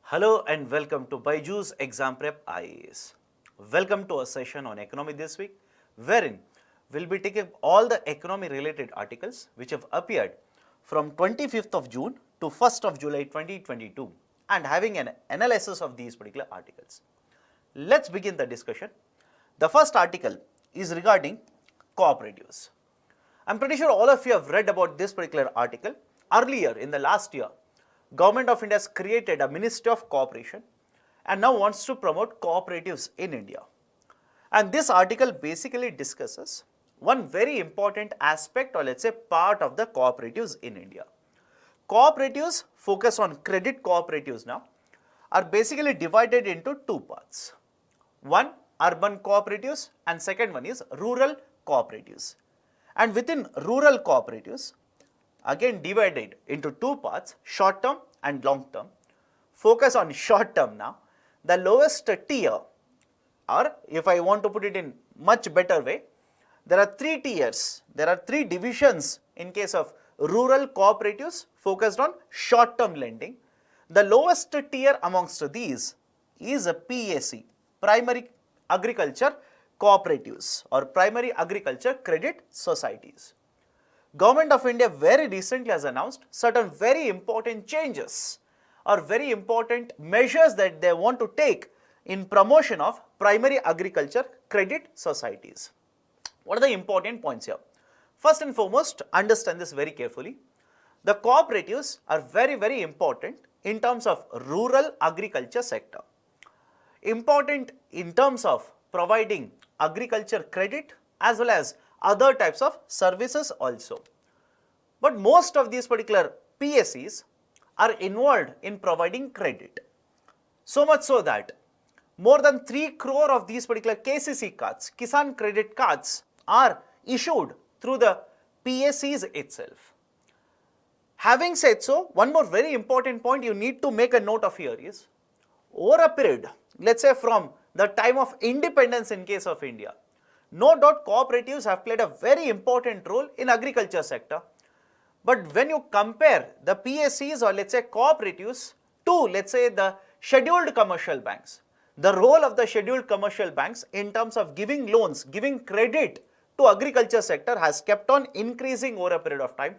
Hello and welcome to BYJU'S Exam Prep IAS. Welcome to a session on economy this week, wherein we'll be taking all the economy related articles which have appeared from 25th of June to 1st of July 2022 and having an analysis of these particular articles. Let's begin the discussion. The first article is regarding cooperatives. I'm pretty sure all of you have read about this particular article. Earlier in the last year, Government of India has created a Ministry of Cooperation and now wants to promote cooperatives in India. And this article basically discusses one very important aspect, or let's say part of the cooperatives in India. Cooperatives, focus on credit cooperatives now, are basically divided into two parts. One, urban cooperatives, and second one is rural cooperatives. And within rural cooperatives, again divided into two parts, short term and long term. Focus on short term now. The lowest tier, or if I want to put it in much better way, there are three tiers, there are three divisions in case of rural cooperatives focused on short term lending. The lowest tier amongst these is a PAC, Primary Agriculture Cooperatives or Primary Agriculture Credit Societies. Government of India very recently has announced certain very important changes or very important measures that they want to take in promotion of primary agriculture credit societies. What are the important points here? First and foremost, understand this very carefully. The cooperatives are very important in terms of rural agriculture sector. Important in terms of providing agriculture credit as well as other types of services also. But most of these particular PSCs are involved in providing credit. So much so that more than 3 crore of these particular KCC cards, Kisan credit cards, are issued through the PSCs itself. Having said so, one more very important point you need to make a note of here is, over a period, let's say from the time of independence in case of India, no doubt cooperatives have played a very important role in agriculture sector. But when you compare the PSCs or let's say cooperatives to let's say the scheduled commercial banks, the role of the scheduled commercial banks in terms of giving loans, giving credit to agriculture sector has kept on increasing over a period of time,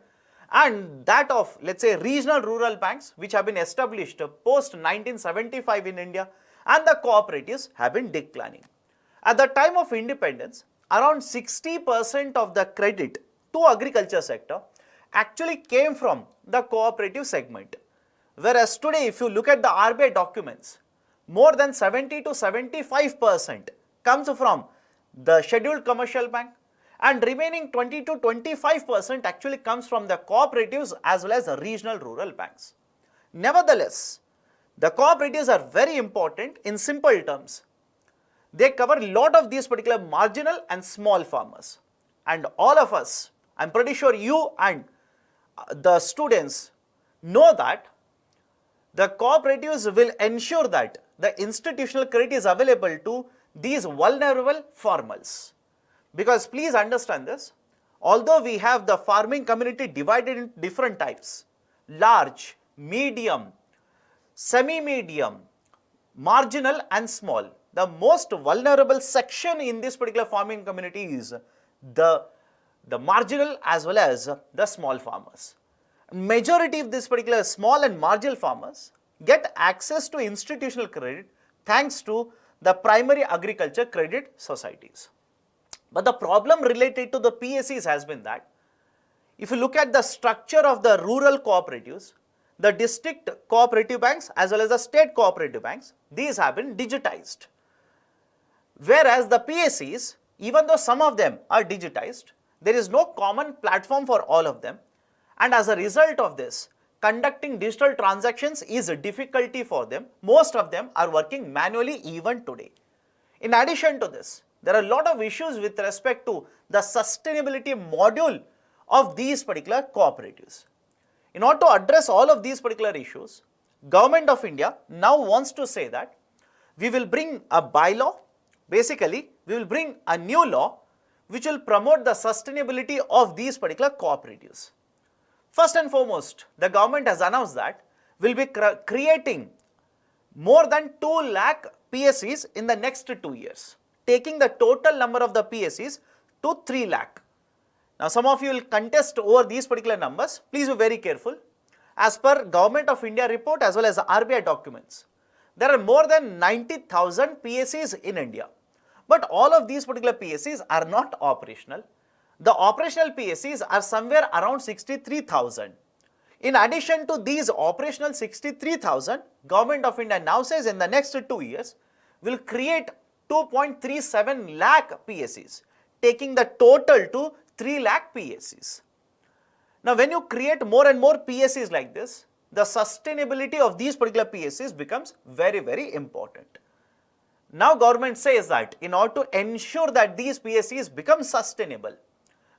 and that of let's say regional rural banks which have been established post 1975 in India and the cooperatives have been declining. At the time of independence, around 60% of the credit to agriculture sector actually came from the cooperative segment. Whereas today, if you look at the RBI documents, more than 70 to 75% comes from the scheduled commercial bank and remaining 20 to 25% actually comes from the cooperatives as well as the regional rural banks. Nevertheless, the cooperatives are very important in simple terms. They cover a lot of these particular marginal and small farmers. And all of us, I'm pretty sure you and the students know that the cooperatives will ensure that the institutional credit is available to these vulnerable farmers. Because please understand this, although we have the farming community divided into different types, large, medium, semi-medium, marginal and small, the most vulnerable section in this particular farming community is the marginal as well as the small farmers. Majority of this particular small and marginal farmers get access to institutional credit thanks to the primary agriculture credit societies. But the problem related to the PSCs has been that if you look at the structure of the rural cooperatives, the district cooperative banks as well as the state cooperative banks, these have been digitized. Whereas the PSCs, even though some of them are digitized, there is no common platform for all of them, and as a result of this, conducting digital transactions is a difficulty for them. Most of them are working manually even today. In addition to this, there are a lot of issues with respect to the sustainability module of these particular cooperatives. In order to address all of these particular issues, Government of India now wants to say that we will bring a bylaw. Basically, we will bring a new law which will promote the sustainability of these particular cooperatives. First and foremost, the government has announced that we will be creating more than 2 lakh PSEs in the next 2 years, taking the total number of the PSEs to 3 lakh. Now, some of you will contest over these particular numbers. Please be very careful. As per Government of India report as well as RBI documents, there are more than 90,000 PSEs in India. But all of these particular PSEs are not operational. The operational PSEs are somewhere around 63,000. In addition to these operational 63,000, Government of India now says in the next 2 years will create 2.37 lakh PSEs, taking the total to 3 lakh PSEs. Now, when you create more and more PSEs like this, the sustainability of these particular PSEs becomes very, very important. Now, government says that in order to ensure that these PSEs become sustainable,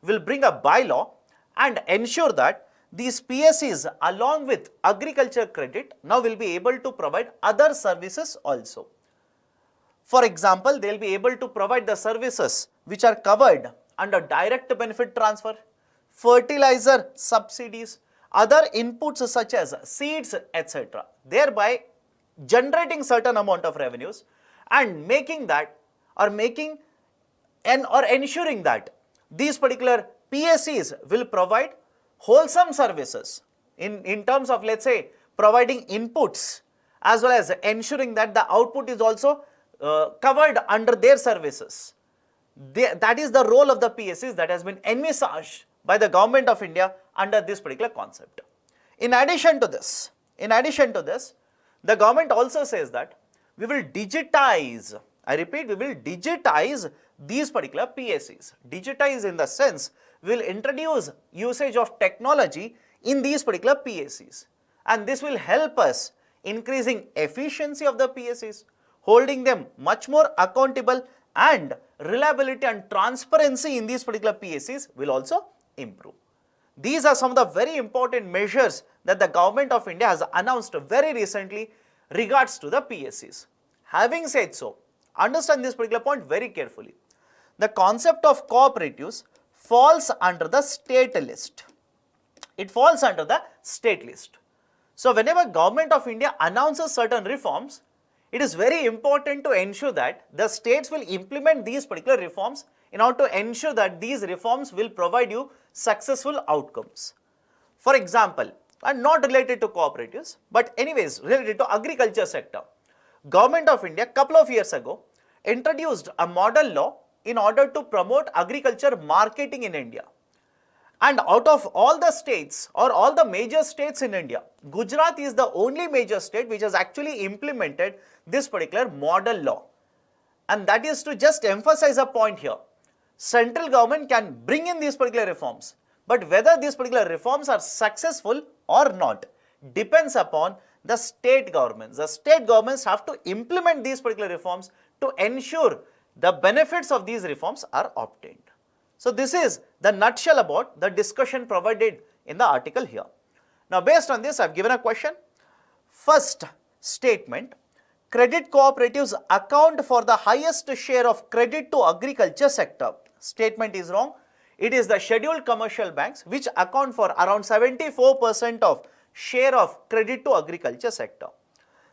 will bring a bylaw and ensure that these PSEs along with agriculture credit now will be able to provide other services also. For example, they will be able to provide the services which are covered under direct benefit transfer, fertilizer subsidies, other inputs such as seeds, etc., thereby generating certain amount of revenues and making that or ensuring that these particular PSEs will provide wholesome services in terms of, let's say, providing inputs as well as ensuring that the output is also covered under their services. That is the role of the PSEs that has been envisaged by the Government of India under this particular concept. In addition to this, the government also says that we will digitize, I repeat, we will digitize these particular PSEs. Digitize in the sense, we will introduce usage of technology in these particular PSEs, and this will help us increasing efficiency of the PSEs, holding them much more accountable, and reliability and transparency in these particular PSEs will also improve. These are some of the very important measures that the Government of India has announced very recently regards to the PSEs. Having said so, understand this particular point very carefully. The concept of cooperatives falls under the state list. It falls under the state list. So, whenever Government of India announces certain reforms, it is very important to ensure that the states will implement these particular reforms in order to ensure that these reforms will provide you successful outcomes. For example, and not related to cooperatives, but anyways related to agriculture sector, Government of India couple of years ago introduced a model law in order to promote agriculture marketing in India. And out of all the states or all the major states in India, Gujarat is the only major state which has actually implemented this particular model law. And that is to just emphasize a point here. Central government can bring in these particular reforms, but whether these particular reforms are successful or not depends upon the state governments. The state governments have to implement these particular reforms to ensure the benefits of these reforms are obtained. So, this is the nutshell about the discussion provided in the article here. Now, based on this, I have given a question. First statement, credit cooperatives account for the highest share of credit to agriculture sector. Statement is wrong. It is the scheduled commercial banks which account for around 74% of share of credit to agriculture sector.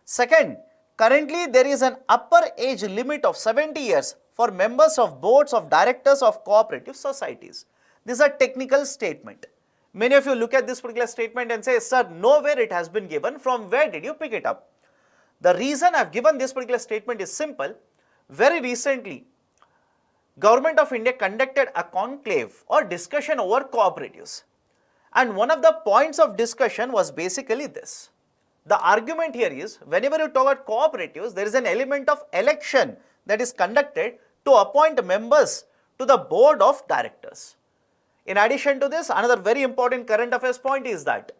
Second, currently there is an upper age limit of 70 years for members of boards of directors of cooperative societies. This is a technical statement. Many of you look at this particular statement and say, sir, nowhere it has been given. From where did you pick it up? The reason I have given this particular statement is simple. Very recently, Government of India conducted a conclave or discussion over cooperatives. And one of the points of discussion was basically this. The argument here is, whenever you talk about cooperatives, there is an element of election that is conducted to appoint members to the board of directors. In addition to this, another very important current affairs point is that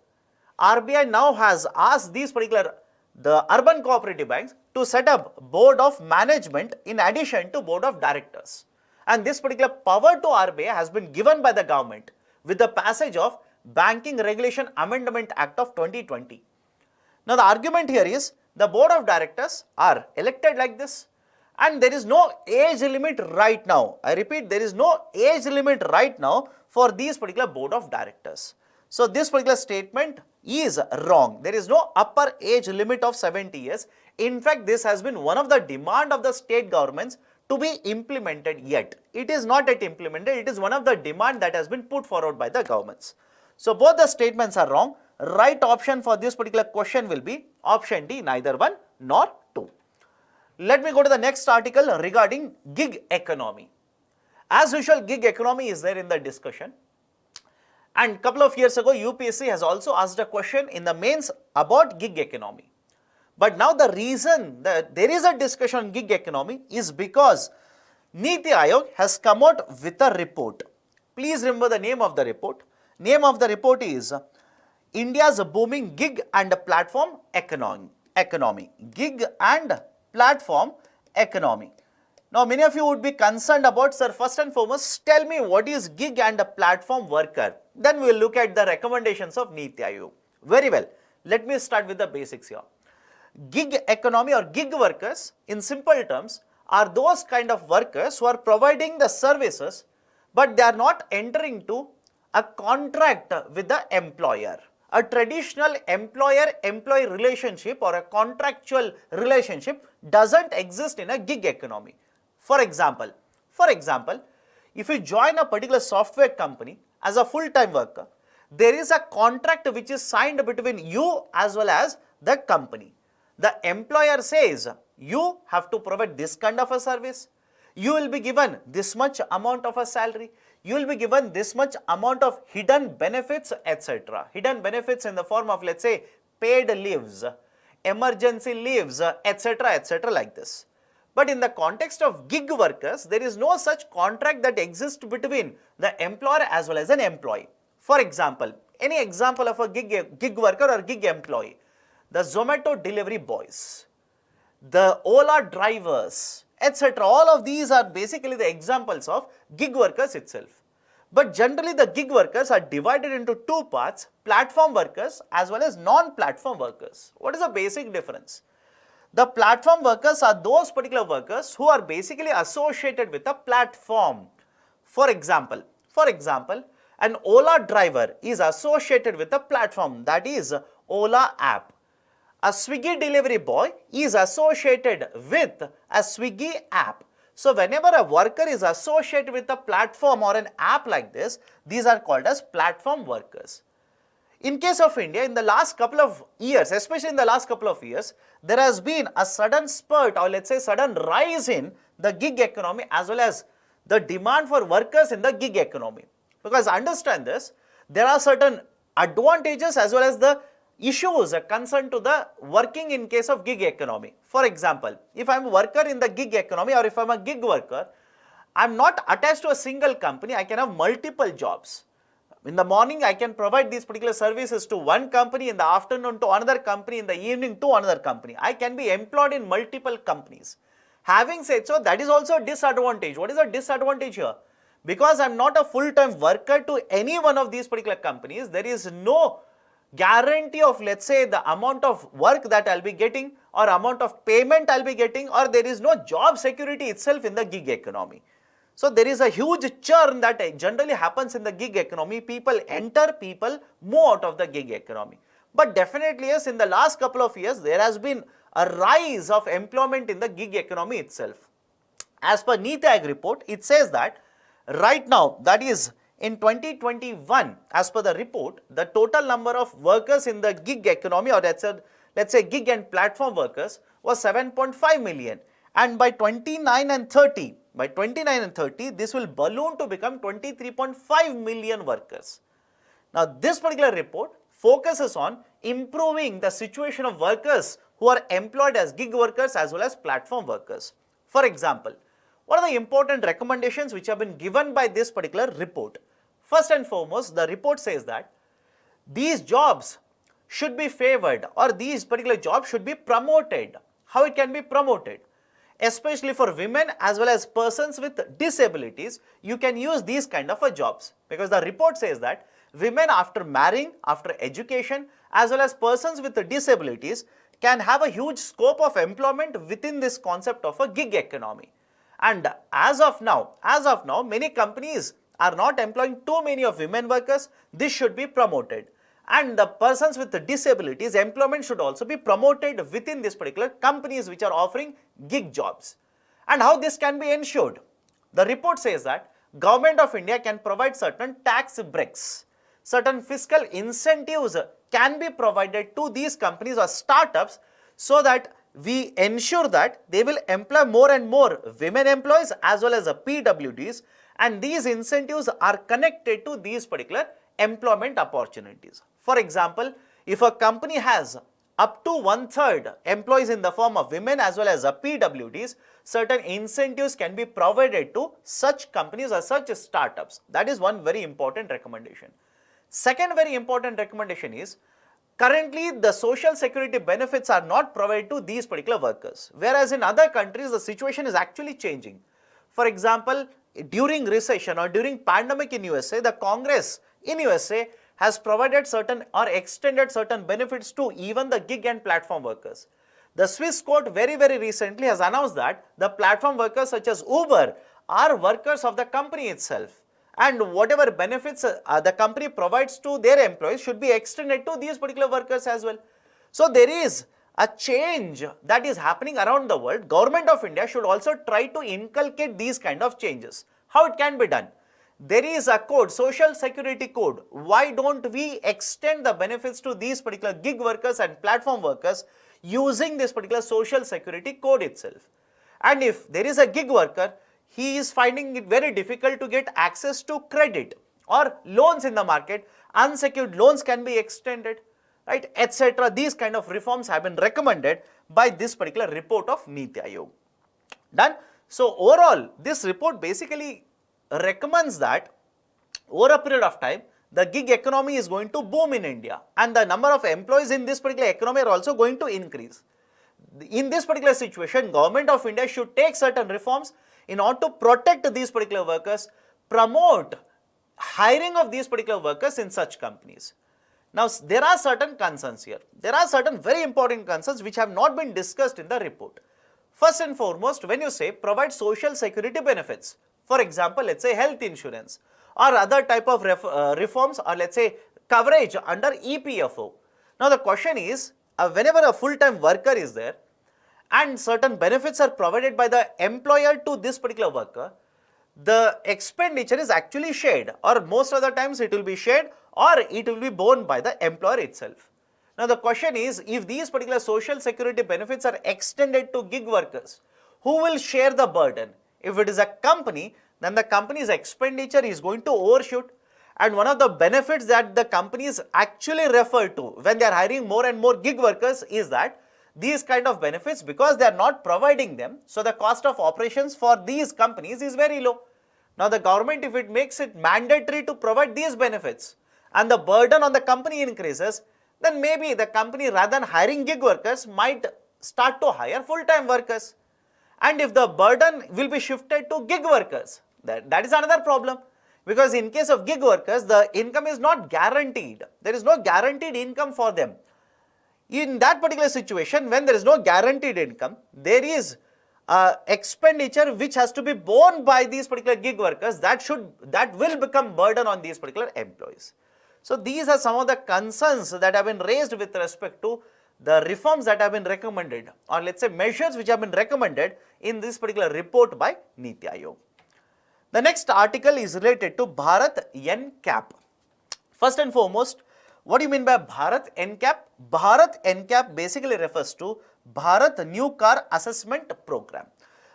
RBI now has asked the urban cooperative banks to set up board of management in addition to board of directors. And this particular power to RBI has been given by the government with the passage of Banking Regulation Amendment Act of 2020. Now, the argument here is the board of directors are elected like this, and there is no age limit right now. I repeat, there is no age limit right now for these particular board of directors. So, this particular statement is wrong. There is no upper age limit of 70 years. In fact, this has been one of the demand of the state governments to be implemented yet. It is not yet implemented. It is one of the demand that has been put forward by the governments. So both the statements are wrong. Right option for this particular question will be option D, neither 1 nor 2. Let me go to the next article regarding gig economy. As usual, gig economy is there in the discussion. And couple of years ago, UPSC has also asked a question in the mains about gig economy. But now the reason that there is a discussion on gig economy is because NITI Aayog has come out with a report. Please remember the name of the report. Name of the report is India's booming gig and platform economy. Gig and platform economy. Now, many of you would be concerned about, sir, first and foremost, tell me what is gig and platform worker. Then we will look at the recommendations of NITI Aayog. Very well. Let me start with the basics here. Gig economy or gig workers, in simple terms, are those kind of workers who are providing the services, but they are not entering into a contract with the employer. A traditional employer-employee relationship or a contractual relationship doesn't exist in a gig economy. For example, if you join a particular software company as a full-time worker, there is a contract which is signed between you as well as the company. The employer says, you have to provide this kind of a service, you will be given this much amount of a salary, you will be given this much amount of hidden benefits, etc. Hidden benefits in the form of, let's say, paid leaves, emergency leaves, etc. like this. But in the context of gig workers, there is no such contract that exists between the employer as well as an employee. For example, any example of a gig worker or gig employee? The Zomato delivery boys, the Ola drivers, etc. All of these are basically the examples of gig workers itself. But generally the gig workers are divided into two parts, platform workers as well as non-platform workers. What is the basic difference? The platform workers are those particular workers who are basically associated with a platform. For example, an Ola driver is associated with a platform, that is Ola app. A Swiggy delivery boy is associated with a Swiggy app. So whenever a worker is associated with a platform or an app like this, these are called as platform workers. In case of India, in the last couple of years, especially in the last couple of years, there has been a sudden spurt or let's say sudden rise in the gig economy as well as the demand for workers in the gig economy. Because understand this, there are certain advantages as well as the issues concerned to the working in case of gig economy. For example, if I am a worker in the gig economy or if I am a gig worker, I am not attached to a single company, I can have multiple jobs. In the morning, I can provide these particular services to one company, in the afternoon to another company, in the evening to another company. I can be employed in multiple companies. Having said so, that is also a disadvantage. What is the disadvantage here? Because I am not a full-time worker to any one of these particular companies, there is no guarantee of, let's say, the amount of work that I'll be getting or amount of payment I'll be getting, or there is no job security itself in the gig economy. So there is a huge churn that generally happens in the gig economy. People enter, people move out of the gig economy. But definitely yes, in the last couple of years, there has been a rise of employment in the gig economy itself. As per NITI Aayog report, it says that right now, that is in 2021, as per the report, the total number of workers in the gig economy, or let's say gig and platform workers, was 7.5 million. And by 29 and 30, this will balloon to become 23.5 million workers. Now, this particular report focuses on improving the situation of workers who are employed as gig workers as well as platform workers. For example, what are the important recommendations which have been given by this particular report? First and foremost, the report says that these jobs should be favored or these particular jobs should be promoted. How it can be promoted? Especially for women as well as persons with disabilities, you can use these kind of jobs, because the report says that women after marrying, after education, as well as persons with disabilities can have a huge scope of employment within this concept of a gig economy. And as of now, many companies are not employing too many of women workers. This should be promoted. and the persons with the disabilities, employment should also be promoted within this particular companies which are offering gig jobs. And how this can be ensured? The report says that Government of India can provide certain tax breaks, certain fiscal incentives can be provided to these companies or startups so that we ensure that they will employ more and more women employees as well as the PWDs, and these incentives are connected to these particular employment opportunities. For example, if a company has up to 1/3 employees in the form of women as well as PWDs, certain incentives can be provided to such companies or such startups. That is one very important recommendation. Second very important recommendation is, currently the social security benefits are not provided to these particular workers, whereas in other countries the situation is actually changing. For example, during recession or during pandemic in USA, the Congress in USA has provided certain or extended certain benefits to even the gig and platform workers. The Swiss court very recently has announced that the platform workers such as Uber are workers of the company itself, and whatever benefits the company provides to their employees should be extended to these particular workers as well. So there is a change that is happening around the world. Government of India should also try to inculcate these kind of changes. How it can be done? There is a code, social security code. Why don't we extend the benefits to these particular gig workers and platform workers using this particular social security code itself? And if there is a gig worker, he is finding it very difficult to get access to credit or loans in the market, unsecured loans can be extended, right, etc. These kind of reforms have been recommended by this particular report of NITI Aayog. Done. So overall, this report basically recommends that over a period of time, the gig economy is going to boom in India and the number of employees in this particular economy are also going to increase. In this particular situation, Government of India should take certain reforms in order to protect these particular workers, promote hiring of these particular workers in such companies. Now, there are certain concerns here. There are certain very important concerns which have not been discussed in the report. First and foremost, when you say provide social security benefits, for example, let's say health insurance or other type of reforms, or let's say coverage under EPFO. Now the question is, whenever a full-time worker is there and certain benefits are provided by the employer to this particular worker, the expenditure is actually shared, or most of the times it will be shared or it will be borne by the employer itself. Now the question is, if these particular social security benefits are extended to gig workers, who will share the burden? If it is a company, then the company's expenditure is going to overshoot, and one of the benefits that the companies actually refer to when they are hiring more and more gig workers is that these kind of benefits, because they are not providing them, so the cost of operations for these companies is very low. Now the government, if it makes it mandatory to provide these benefits and the burden on the company increases, then maybe the company, rather than hiring gig workers, might start to hire full-time workers. And if the burden will be shifted to gig workers, that is another problem, because in case of gig workers, the income is not guaranteed. There is no guaranteed income for them. In that particular situation, when there is no guaranteed income, there is expenditure which has to be borne by these particular gig workers that will become burden on these particular employees. So these are some of the concerns that have been raised with respect to the reforms that have been recommended, or let's say measures which have been recommended in this particular report by NITI Aayog. The next article is related to Bharat NCAP. First and foremost, what do you mean by Bharat NCAP? Bharat NCAP basically refers to Bharat New Car Assessment Program.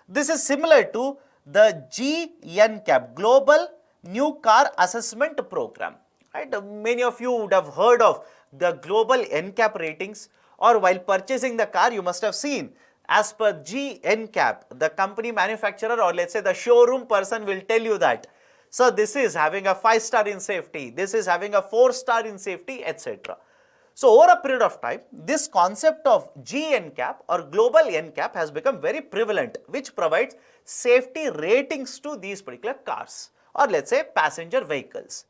This is similar to the GNCAP, Global New Car Assessment Program. Right? Many of you would have heard of the global NCAP ratings, or while purchasing the car, you must have seen, as per GNCAP, the company manufacturer, or let's say the showroom person, will tell you that, so this is having a 5-star in safety, this is having a 4-star in safety, etc. So over a period of time, this concept of GNCAP or global NCAP has become very prevalent, which provides safety ratings to these particular cars, or let's say passenger vehicles.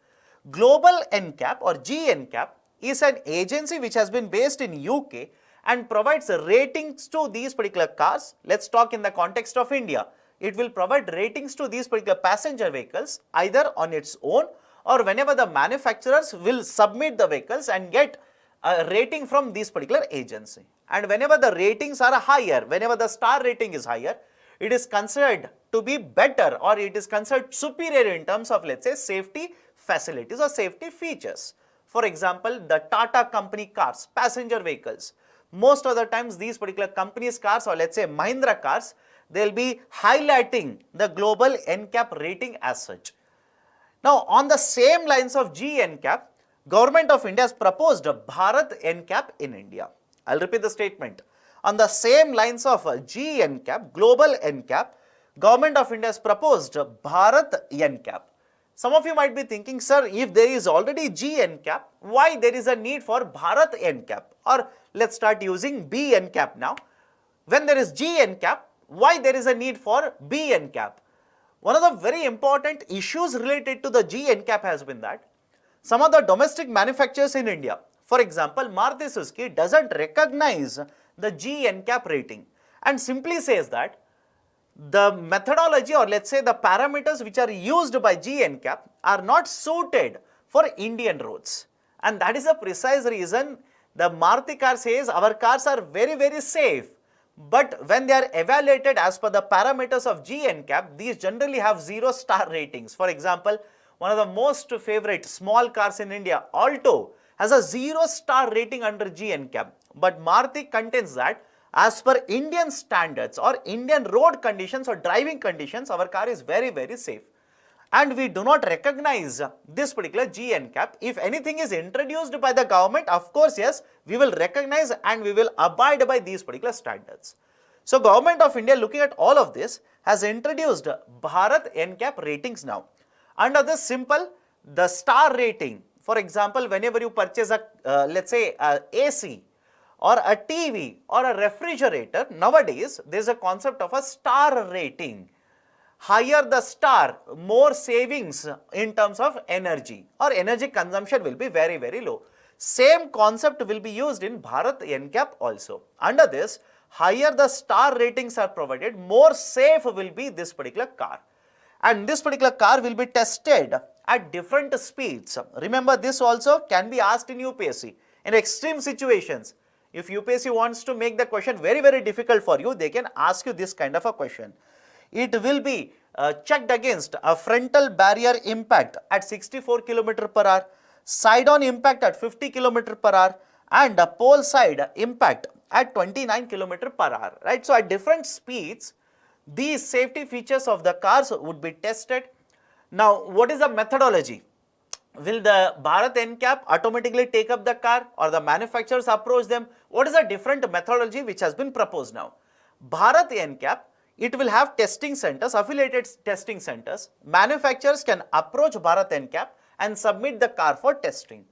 Global NCAP or GNCAP is an agency which has been based in UK and provides ratings to these particular cars. Let's talk in the context of India. It will provide ratings to these particular passenger vehicles either on its own or whenever the manufacturers will submit the vehicles and get a rating from this particular agency. And whenever the ratings are higher, whenever the star rating is higher, it is considered to be better, or it is considered superior in terms of, let's say, safety facilities or safety features. For example, the Tata company cars, passenger vehicles, most of the times these particular companies' cars, or let's say Mahindra cars, they will be highlighting the global NCAP rating as such. Now, on the same lines of G NCAP, Government of India has proposed Bharat NCAP in India. I'll repeat the statement. On the same lines of G NCAP, global NCAP, Government of India has proposed Bharat NCAP. Some of you might be thinking, sir, if there is already G NCAP, why there is a need for Bharat NCAP? Or let's start using B NCAP now. When there is G NCAP, why there is a need for B NCAP? One of the very important issues related to the G NCAP has been that some of the domestic manufacturers in India, for example, Maruti Suzuki doesn't recognize the G NCAP rating and simply says that the methodology, or let's say the parameters which are used by G NCAP are not suited for Indian roads. And that is the precise reason the Maruti car says our cars are very, very safe. But when they are evaluated as per the parameters of G NCAP, these generally have 0-star ratings. For example, one of the most favorite small cars in India, Alto, has a 0-star rating under G NCAP. But Maruti contends that as per Indian standards or Indian road conditions or driving conditions, our car is very, very safe. And we do not recognize this particular G NCAP. If anything is introduced by the government, of course, yes, we will recognize and we will abide by these particular standards. So, Government of India, looking at all of this, has introduced Bharat NCAP ratings now. Under this simple, the star rating, for example, whenever you purchase a, let's say, a AC or a TV or a refrigerator, nowadays there is a concept of a star rating. Higher the star, more savings in terms of energy, or energy consumption will be very, very low. Same concept will be used in Bharat NCAP also. Under this, higher the star ratings are provided, more safe will be this particular car. And this particular car will be tested at different speeds. Remember, this also can be asked in UPSC. In extreme situations, if UPSC wants to make the question very, very difficult for you, they can ask you this kind of a question. It will be checked against a frontal barrier impact at 64 km per hour, side-on impact at 50 km per hour, and a pole side impact at 29 km per hour. Right? So, at different speeds, these safety features of the cars would be tested. Now, what is the methodology? Will the Bharat NCAP automatically take up the car, or the manufacturers approach them? What is the different methodology which has been proposed now? Bharat NCAP, it will have testing centers, affiliated testing centers. Manufacturers can approach Bharat NCAP and submit the car for testing.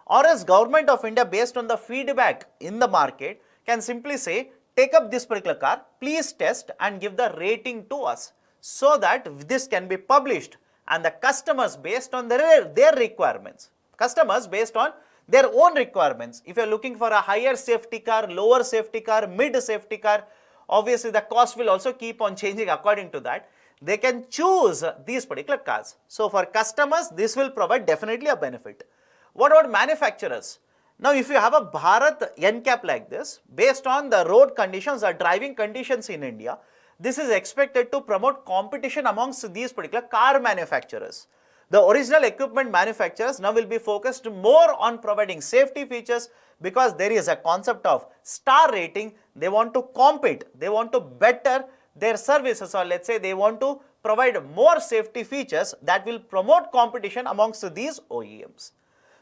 Or as Government of India, based on the feedback in the market, can simply say, take up this particular car, please test and give the rating to us, so that this can be published and the customers, based on their requirements, customers based on their own requirements. If you are looking for a higher safety car, lower safety car, mid safety car, obviously the cost will also keep on changing according to that. They can choose these particular cars. So, for customers, this will provide definitely a benefit. What about manufacturers? Now, if you have a Bharat NCAP like this, based on the road conditions or driving conditions in India, this is expected to promote competition amongst these particular car manufacturers. The original equipment manufacturers now will be focused more on providing safety features, because there is a concept of star rating. They want to compete, they want to better their services, or let's say they want to provide more safety features that will promote competition amongst these OEMs.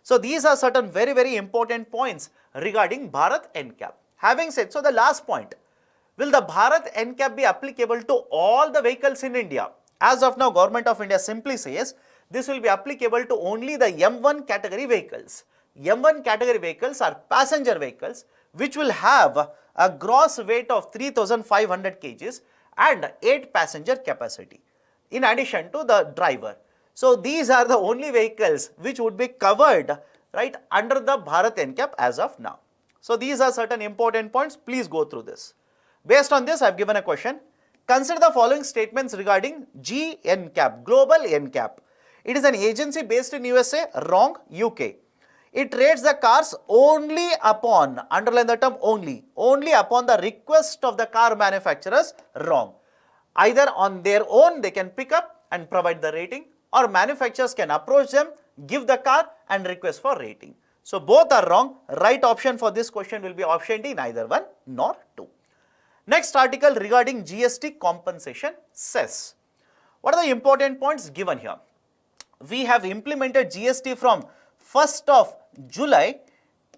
So, these are certain very, very important points regarding Bharat NCAP. Having said so, the last point, will the Bharat NCAP be applicable to all the vehicles in India? As of now, Government of India simply says this will be applicable to only the M1 category vehicles. M1 category vehicles are passenger vehicles which will have a gross weight of 3,500 kgs and 8 passenger capacity, in addition to the driver. So, these are the only vehicles which would be covered, right, under the Bharat NCAP as of now. So, these are certain important points. Please go through this. Based on this, I have given a question. Consider the following statements regarding G NCAP, global NCAP. It is an agency based in USA, wrong, UK. It rates the cars only upon, underline the term only upon the request of the car manufacturers, wrong. Either on their own they can pick up and provide the rating, or manufacturers can approach them, give the car and request for rating. So both are wrong. Right option for this question will be option D, neither 1 nor 2. Next article regarding GST compensation, Cess. What are the important points given here? We have implemented GST from 1st of July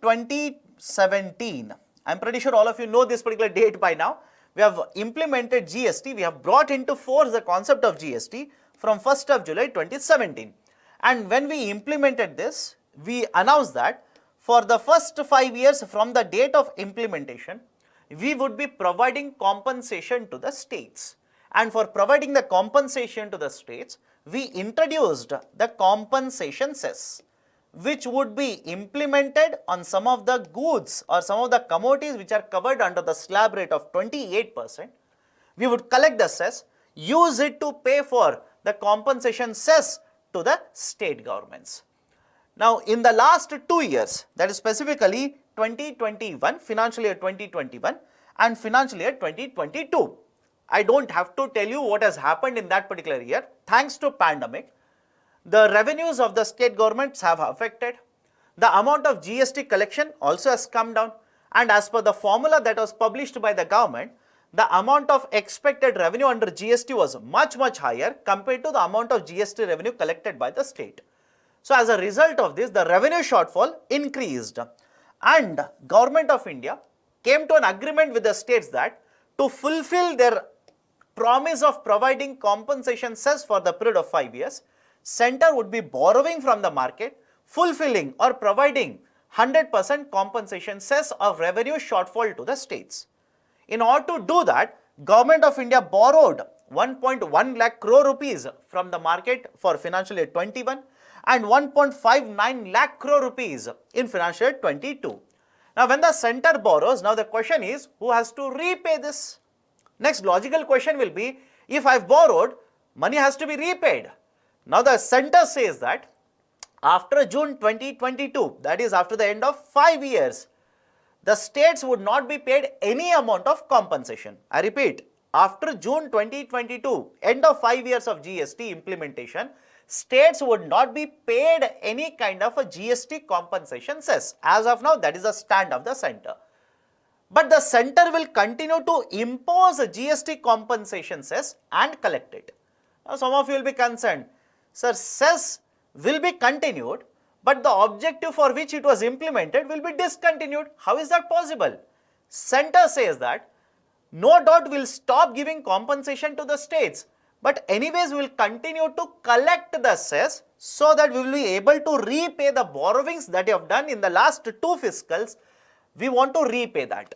2017. I'm pretty sure all of you know this particular date by now. We have implemented GST, we have brought into force the concept of GST from 1st of July 2017. And when we implemented this, we announced that for the first 5 years from the date of implementation, we would be providing compensation to the states. And for providing the compensation to the states, we introduced the compensation cess, which would be implemented on some of the goods or some of the commodities which are covered under the slab rate of 28%. We would collect the cess, use it to pay for the compensation cess to the state governments. Now, in the last 2 years, that is specifically 2021, financial year 2021 and financial year 2022, I don't have to tell you what has happened in that particular year. Thanks to pandemic, the revenues of the state governments have affected. The amount of GST collection also has come down, and as per the formula that was published by the government, the amount of expected revenue under GST was much higher compared to the amount of GST revenue collected by the state. So as a result of this, the revenue shortfall increased, and Government of India came to an agreement with the states that to fulfill their promise of providing compensation cess for the period of 5 years, center would be borrowing from the market, fulfilling or providing 100% compensation cess of revenue shortfall to the states. In order to do that, Government of India borrowed 1.1 lakh crore rupees from the market for financial year 21 and 1.59 lakh crore rupees in financial year 22. Now, when the center borrows, now the question is, who has to repay this? Next logical question will be, if I've borrowed, money has to be repaid. Now, the center says that after June 2022, that is after the end of 5 years, the states would not be paid any amount of compensation. I repeat, after June 2022, end of 5 years of GST implementation, states would not be paid any kind of a GST compensation cess. As of now, that is the stand of the center. But the center will continue to impose a GST compensation cess and collect it. Now, some of you will be concerned, sir, cess will be continued, but the objective for which it was implemented will be discontinued. How is that possible? Center says that no doubt will stop giving compensation to the states, but anyways we will continue to collect the cess so that we will be able to repay the borrowings that you have done in the last 2 fiscals. We want to repay that.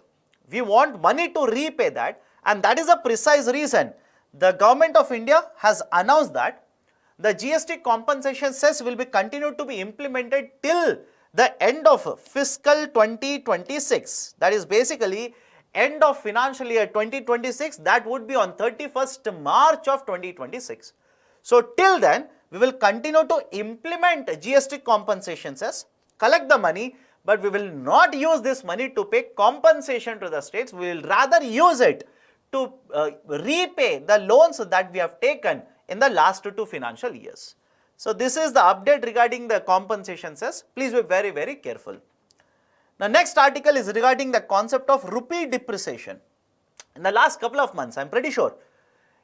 We want money to repay that, and that is the precise reason the Government of India has announced that the GST compensation cess will be continued to be implemented till the end of fiscal 2026. That is basically end of financial year 2026. That would be on 31st March of 2026. So till then, we will continue to implement GST compensation cess, collect the money, but we will not use this money to pay compensation to the states. We will rather use it to repay the loans that we have taken in the last 2 financial years. So this is the update regarding the compensation cess. Please be very careful. The next article is regarding the concept of rupee depreciation. In the last couple of months, I'm pretty sure,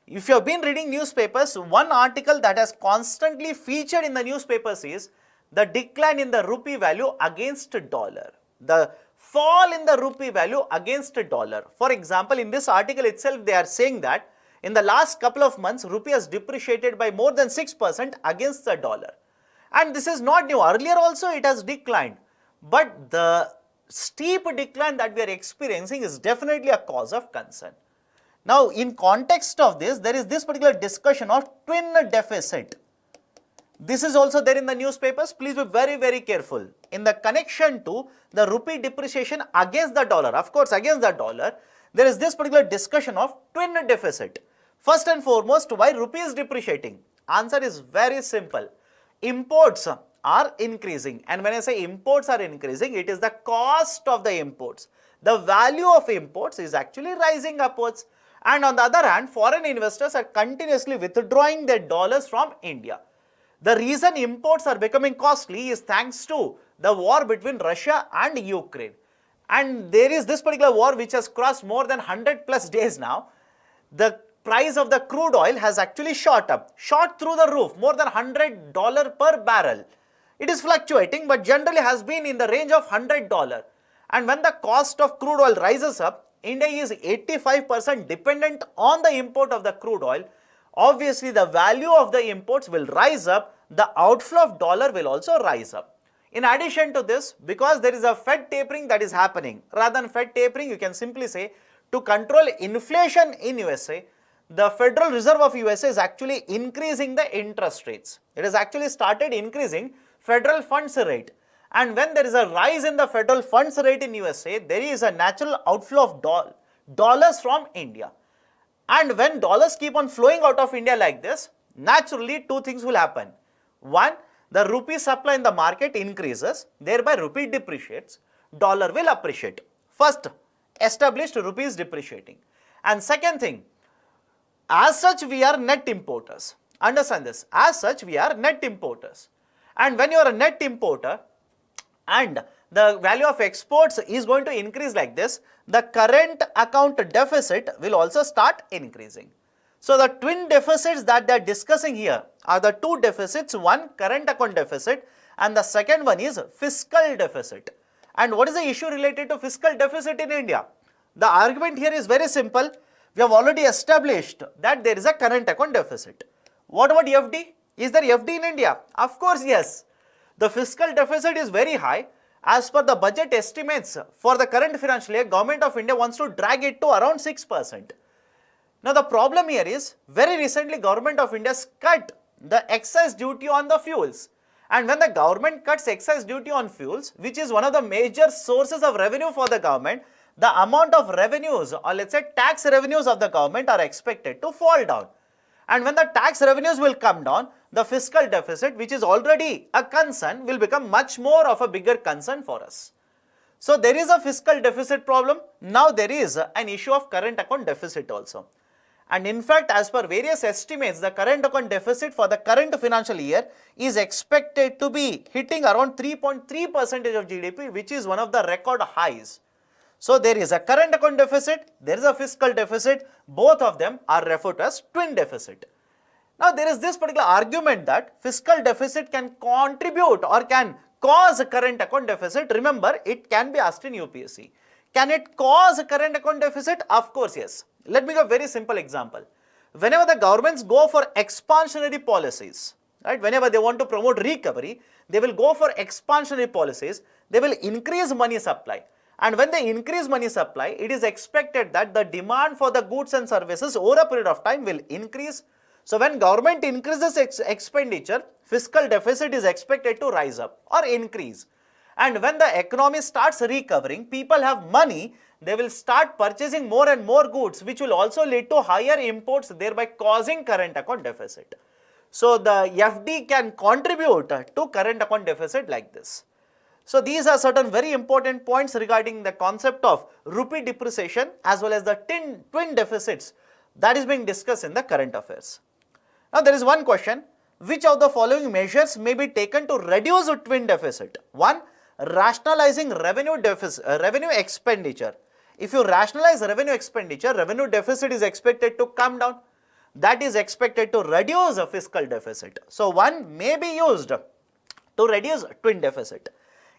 if you have been reading newspapers, one article that has constantly featured in the newspapers is the decline in the rupee value against dollar, the fall in the rupee value against dollar. For example, in this article itself, they are saying that in the last couple of months, rupee has depreciated by more than 6% against the dollar. And this is not new. Earlier also it has declined. But the steep decline that we are experiencing is definitely a cause of concern. Now, in context of this, there is this particular discussion of twin deficit. This is also there in the newspapers. Please be very careful. In the connection to the rupee depreciation against the dollar, of course, against the dollar, there is this particular discussion of twin deficit. First and foremost, why rupee is depreciating? Answer is very simple. imports are increasing, and when I say imports are increasing, it is the cost of the imports. The value of imports is actually rising upwards, and on the other hand, foreign investors are continuously withdrawing their dollars from India. The reason imports are becoming costly is thanks to the war between Russia and Ukraine. And there is this particular war which has crossed more than 100 plus days now. The price of the crude oil has actually shot through the roof, more than $100 per barrel. It is fluctuating, but generally has been in the range of $100. And when the cost of crude oil rises up, India is 85% dependent on the import of the crude oil. Obviously, the value of the imports will rise up, the outflow of dollar will also rise up. In addition to this, because there is a Fed tapering that is happening, rather than Fed tapering, you can simply say, to control inflation in USA, the Federal Reserve of USA is actually increasing the interest rates. It has actually started increasing federal funds rate. And when there is a rise in the federal funds rate in USA, there is a natural outflow of dollars from India. And when dollars keep on flowing out of India like this, naturally two things will happen. One, the rupee supply in the market increases, thereby rupee depreciates, dollar will appreciate. First, established rupee is depreciating. And second thing, as such we are net importers. Understand this, as such we are net importers. And when you are a net importer and the value of exports is going to increase like this, the current account deficit will also start increasing. So the twin deficits that they are discussing here are the two deficits, one current account deficit and the second one is fiscal deficit. And what is the issue related to fiscal deficit in India? The argument here is very simple. We have already established that there is a current account deficit. What about FD? Is there FD in India? Of course, yes. The fiscal deficit is very high. As per the budget estimates for the current financial year, Government of India wants to drag it to around 6%. Now the problem here is, very recently Government of India cut the excise duty on the fuels. And when the government cuts excise duty on fuels, which is one of the major sources of revenue for the government, the amount of revenues, or let's say tax revenues of the government, are expected to fall down. And when the tax revenues will come down, the fiscal deficit, which is already a concern, will become much more of a bigger concern for us. So there is a fiscal deficit problem. Now there is an issue of current account deficit also. And in fact, as per various estimates, the current account deficit for the current financial year is expected to be hitting around 3.3% of GDP, which is one of the record highs. So there is a current account deficit, there is a fiscal deficit, both of them are referred to as twin deficit. Now there is this particular argument that fiscal deficit can contribute or can cause a current account deficit. Remember, it can be asked in UPSC. Can it cause a current account deficit? Of course, yes. Let me give a very simple example. Whenever the governments go for expansionary policies, right, whenever they want to promote recovery, they will go for expansionary policies, they will increase money supply. And when they increase money supply, it is expected that the demand for the goods and services over a period of time will increase. So when government increases expenditure, fiscal deficit is expected to rise up or increase. And when the economy starts recovering, people have money, they will start purchasing more and more goods, which will also lead to higher imports, thereby causing current account deficit. So the FD can contribute to current account deficit like this. So these are certain very important points regarding the concept of rupee depreciation as well as the twin deficits that is being discussed in the current affairs. Now there is one question, which of the following measures may be taken to reduce a twin deficit? One, rationalizing revenue expenditure. If you rationalize revenue expenditure, revenue deficit is expected to come down. That is expected to reduce a fiscal deficit. So one may be used to reduce twin deficit.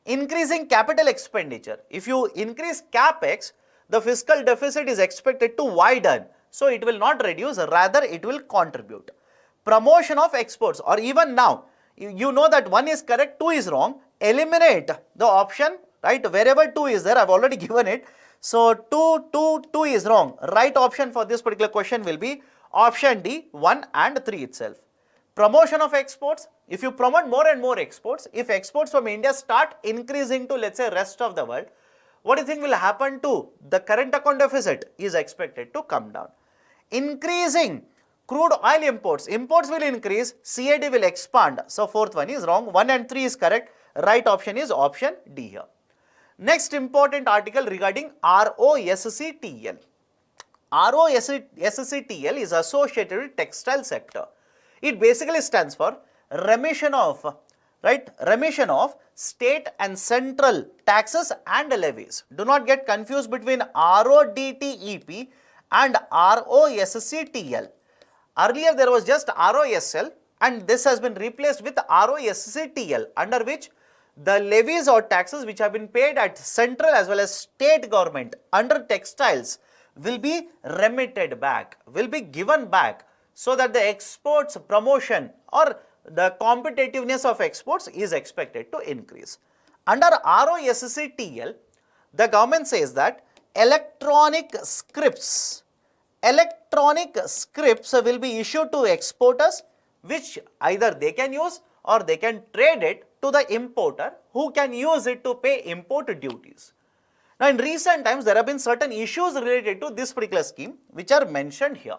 Increasing capital expenditure. If you increase capex, the fiscal deficit is expected to widen. So it will not reduce, rather it will contribute. Promotion of exports, or even now, you know that 1 is correct, 2 is wrong. Eliminate the option, right? Wherever 2 is there, I've already given it. So 2 is wrong. Right option for this particular question will be option D, 1 and 3 itself. Promotion of exports. If you promote more and more exports, if exports from India start increasing to, let's say, rest of the world, what do you think will happen to the current account deficit? Is expected to come down. Increasing Crude oil imports. Imports will increase, CAD will expand. So fourth one is wrong. 1 and 3 is correct. Right option is option D here. Next important article regarding ROSCTL. ROSCTL is associated with textile sector. It basically stands for remission of, remission of state and central taxes and levies. Do not get confused between RODTEP and ROSCTL. Earlier there was just ROSL and this has been replaced with ROSCTL, under which the levies or taxes which have been paid at central as well as state government under textiles will be remitted back, will be given back, so that the exports promotion or the competitiveness of exports is expected to increase. Under ROSCTL, the government says that electronic scrips will be issued to exporters, which either they can use or they can trade it to the importer, who can use it to pay import duties. Now, in recent times, there have been certain issues related to this particular scheme, which are mentioned here.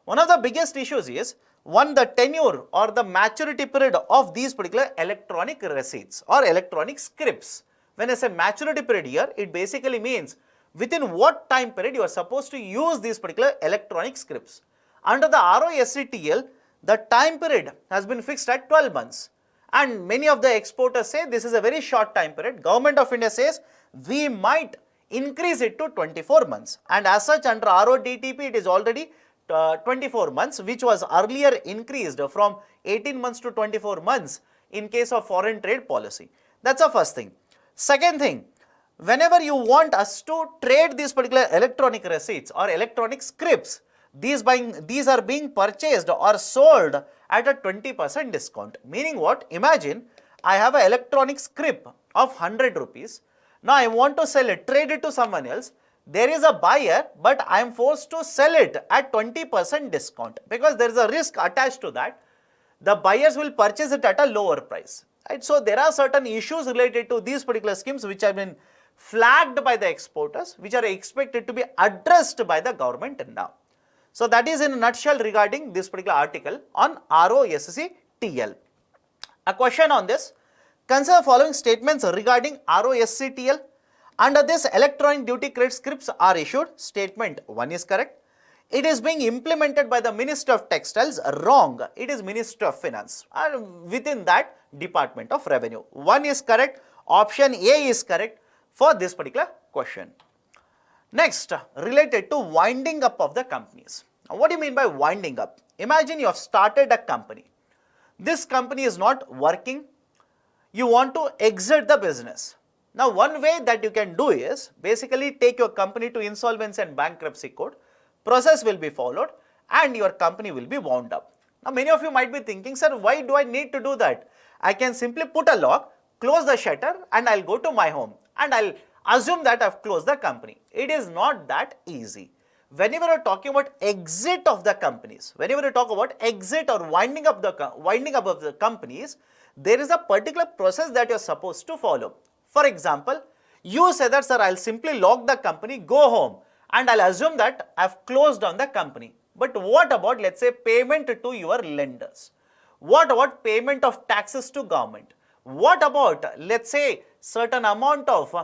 One of the biggest issues is, one, the tenure or the maturity period of these particular electronic receipts or electronic scripts. When I say maturity period here, it basically means within what time period you are supposed to use these particular electronic scripts. Under the ROSCTL, the time period has been fixed at 12 months. And many of the exporters say this is a very short time period. Government of India says we might increase it to 24 months. And as such, under RODTP, it is already 24 months, which was earlier increased from 18 months to 24 months in case of foreign trade policy. That's the first thing. Second thing, whenever you want us to trade these particular electronic receipts or electronic scripts, these are being purchased or sold at a 20% discount. Meaning what? Imagine I have an electronic script of 100 rupees. Now I want to sell it, trade it to someone else. There is a buyer, but I am forced to sell it at 20% discount, because there is a risk attached to that. The buyers will purchase it at a lower price. Right? So there are certain issues related to these particular schemes which have been flagged by the exporters, which are expected to be addressed by the government now. So that is in a nutshell regarding this particular article on ROSCTL. A question on this: consider following statements regarding ROSCTL. Under this, electronic duty credit scripts are issued. Statement 1 is correct. It is being implemented by the Ministry of Textiles. Wrong. It is Ministry of Finance, and within that, Department of Revenue. 1 is correct. Option A is correct for this particular question. Next, related to winding up of the companies. Now, what do you mean by winding up? Imagine you have started a company. This company is not working. You want to exit the business. Now, one way that you can do is basically take your company to insolvency and bankruptcy court. Process will be followed and your company will be wound up. Now, many of you might be thinking, sir, why do I need to do that? I can simply put a lock, close the shutter, and I'll go to my home and I'll assume that I've closed the company. It is not that easy. Whenever you're talking about exit of the companies, whenever you talk about exit or winding up of the companies, there is a particular process that you're supposed to follow. For example, you say that, sir, I'll simply lock the company, go home, and I'll assume that I've closed down the company. But what about, let's say, payment to your lenders? What about payment of taxes to government? What about, let's say, certain amount of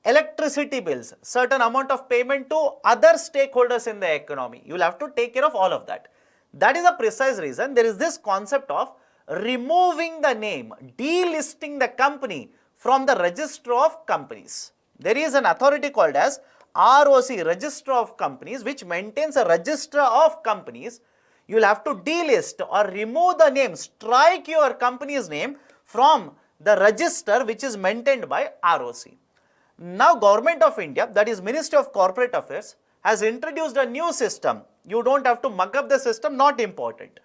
electricity bills, certain amount of payment to other stakeholders in the economy? You'll have to take care of all of that. That is a precise reason there is this concept of removing the name, delisting the company from the register of companies. There is an authority called as ROC, Register of Companies, which maintains a register of companies. You will have to delist or remove the name, strike your company's name from the register which is maintained by ROC. Now, Government of India, that is Ministry of Corporate Affairs, has introduced a new system. You don't have to mug up the system, not important,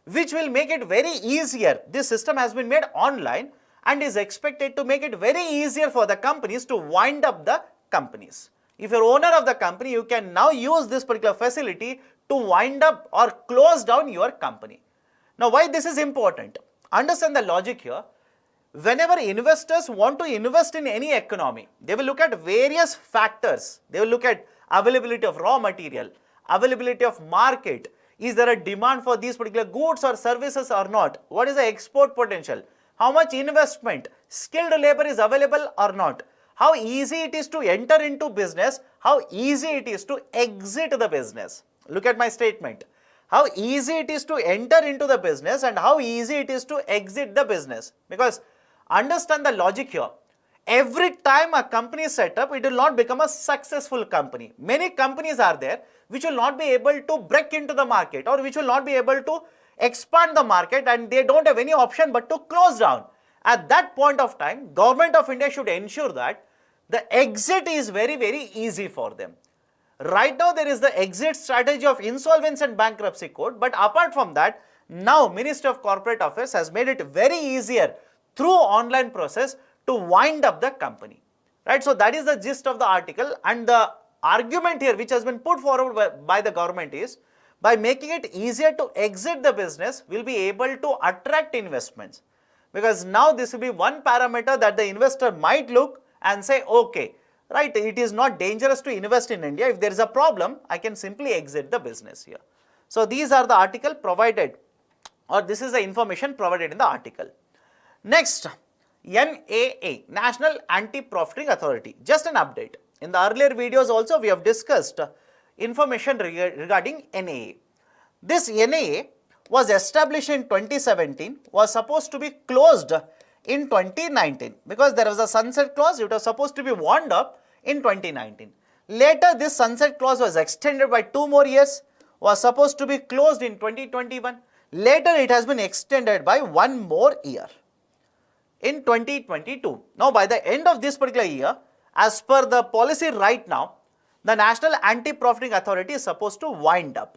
which will make it very easier. This system has been made online and is expected to make it very easier for the companies to wind up the companies. If you're owner of the company, you can now use this particular facility to wind up or close down your company. Now, why this is important? Understand the logic here. Whenever investors want to invest in any economy, they will look at various factors. They will look at availability of raw material, availability of market, Is there a demand for these particular goods or services or not? What is the export potential? How much investment, skilled labor is available or not? How easy it is to enter into business, how easy it is to exit the business. Look at my statement. How easy it is to enter into the business and how easy it is to exit the business. Because understand the logic here. Every time a company is set up, it will not become a successful company. Many companies are there which will not be able to break into the market or which will not be able to expand the market, and they don't have any option but to close down. At that point of time, Government of India should ensure that the exit is very, very easy for them. Right now there is the exit strategy of Insolvency and Bankruptcy Code, but apart from that, now Ministry of Corporate Affairs has made it very easier through online process to wind up the company. Right? So that is the gist of the article, and the argument here which has been put forward by the government is, by making it easier to exit the business, we'll be able to attract investments. Because now this will be one parameter that the investor might look and say, okay, right, it is not dangerous to invest in India. If there is a problem, I can simply exit the business here. So these are the article provided, or this is the information provided in the article. Next, NAA, National Anti-Profiting Authority. Just an update. In the earlier videos also we have discussed information regarding NAA. This NAA was established in 2017, was supposed to be closed in 2019 because there was a sunset clause. It was supposed to be wound up in 2019. Later this sunset clause was extended by 2 more years, was supposed to be closed in 2021. Later it has been extended by 1 more year in 2022. Now by the end of this particular year, as per the policy right now, the National Anti-Profiting Authority is supposed to wind up.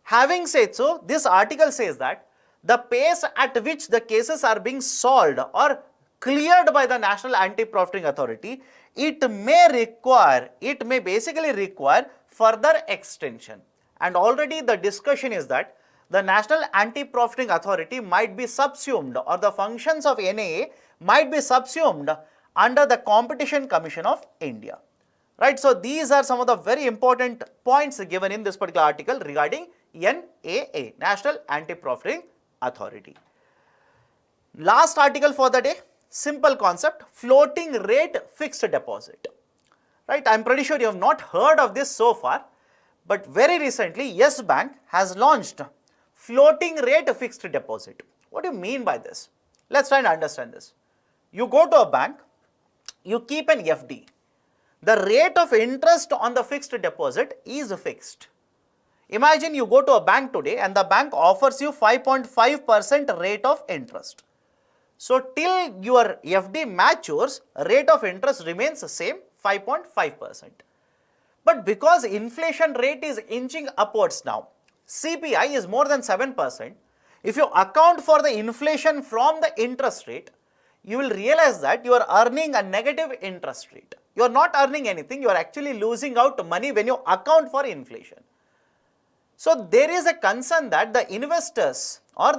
Having said so, this article says that the pace at which the cases are being solved or cleared by the National Anti-Profiting Authority, it may basically require further extension. And already the discussion is that the National Anti-Profiting Authority might be subsumed, or the functions of NAA might be subsumed under the Competition Commission of India. Right, so these are some of the very important points given in this particular article regarding NAA, National Anti-Profiting Authority. Last article for the day, simple concept, floating rate fixed deposit. Right, I am pretty sure you have not heard of this so far, but very recently Yes Bank has launched floating rate fixed deposit. What do you mean by this? Let's try and understand this. You go to a bank, you keep an FD. The rate of interest on the fixed deposit is fixed. Imagine you go to a bank today and the bank offers you 5.5% rate of interest. So till your FD matures, rate of interest remains the same, 5.5%. But because inflation rate is inching upwards now, CPI is more than 7%, if you account for the inflation from the interest rate, you will realize that you are earning a negative interest rate. You are not earning anything, you are actually losing out money when you account for inflation. So there is a concern that the investors or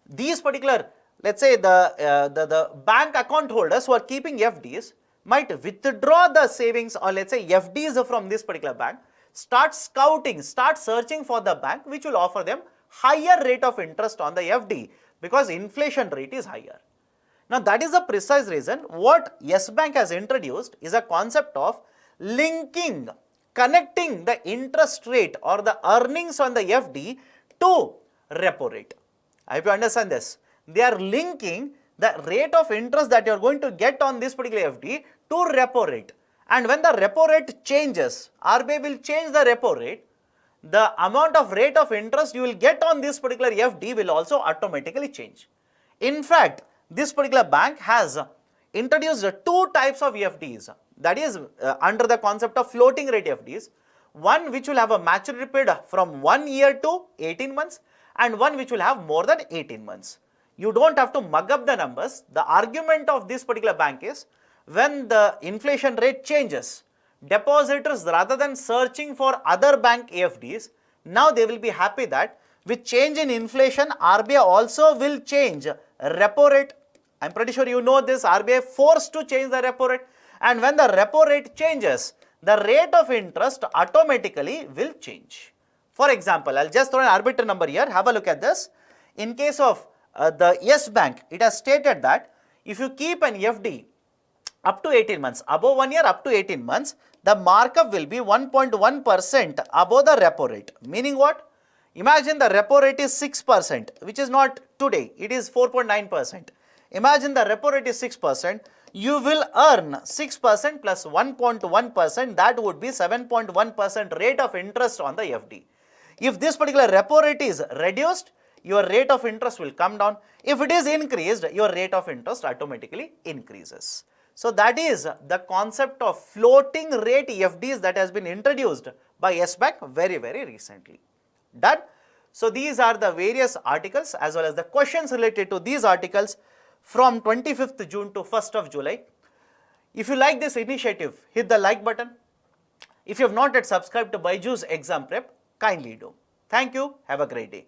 these particular, let's say the bank account holders who are keeping FDs might withdraw the savings, or let's say FDs from this particular bank, start searching for the bank which will offer them higher rate of interest on the FD because inflation rate is higher. Now that is the precise reason what Yes Bank has introduced is a concept of connecting the interest rate or the earnings on the FD to repo rate. I hope you understand this. They are linking the rate of interest that you are going to get on this particular FD to repo rate. And when the repo rate changes, RBI will change the repo rate, the amount of rate of interest you will get on this particular FD will also automatically change. In fact, this particular bank has introduced 2 types of FDs, that is under the concept of floating rate FDs. One which will have a maturity period from 1 year to 18 months and one which will have more than 18 months. You don't have to mug up the numbers. The argument of this particular bank is when the inflation rate changes, depositors, rather than searching for other bank AFDs, now they will be happy that with change in inflation, RBI also will change repo rate. I'm pretty sure you know this, RBI forced to change the repo rate, and when the repo rate changes, the rate of interest automatically will change For example, I'll just throw an arbitrary number here. Have a look at this. In case of the Yes Bank, it has stated that if you keep an FD up to 18 months, above 1 year up to 18 months, the markup will be 1.1% above the repo rate. Meaning what? Imagine the repo rate is 6%, which is not today, it is 4.9%. Imagine the repo rate is 6%, you will earn 6% plus 1.1%, that would be 7.1% rate of interest on the FD. If this particular repo rate is reduced, your rate of interest will come down. If it is increased, your rate of interest automatically increases. So that is the concept of floating rate FDs that has been introduced by Yes Bank very recently. Done. So these are the various articles as well as the questions related to these articles from 25th June to 1st of July. If you like this initiative, hit the like button. If you have not yet subscribed to BYJU'S Exam Prep, kindly do. Thank you. Have a great day.